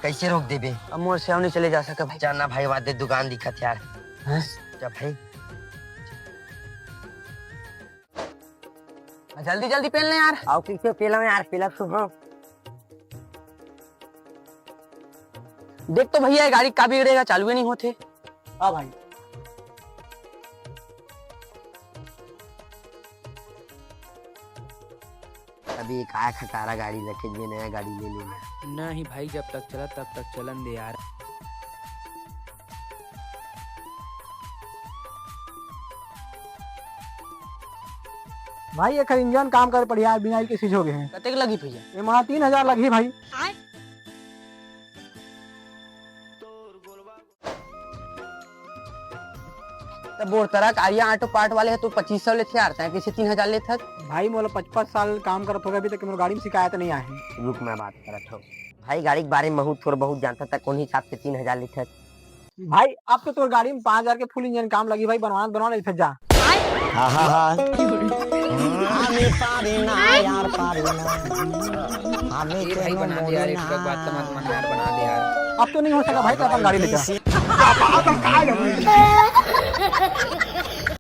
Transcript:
कैसे रोक देबे? अब मोर से नहीं चले जा सके भाई। जाना भाई वादे दुकान दिखत यार। हाँ? जा भाई। जल्दी जल्दी पहन ले यार। आओ किसे पेला यार, पेला तो हाँ। देख तो भैया ये गाड़ी का बिगड़ेगा, चालू ही नहीं होते। हाँ भाई। अभी एक आया खटारा गाड़ी रखे जो नया गाड़ी ले लेना। नहीं भाई, जब तक चला तब तक चलन दे यार। भाई एक इंजन काम कर पड़ी यार, बिना के सीज हो गए हैं। कतेक लगी भैया? ये वहाँ 3000 लगी भाई। तब बोर तरह आइया ऑटो पार्ट वाले है तो 2500 लेते आते हैं, किसी 3000 लेते। भाई मोला 55 साल काम करत होगा, अभी तक मेरे गाड़ी में शिकायत नहीं आई है। रुक मैं बात करत हूँ। भाई गाड़ी के बारे में थोड़ा बहुत जानता था, कौन हिसाब से 3000 लेते? भाई अब तो गाड़ी में 5000 के फुल इंजन काम लगी भाई, बनवा लेते जा। भाई बना दे यार, एक बात तो मत मान यार, बना दे यार। अब तो नहीं हो सका भाई, तो अपन गाड़ी ले जा।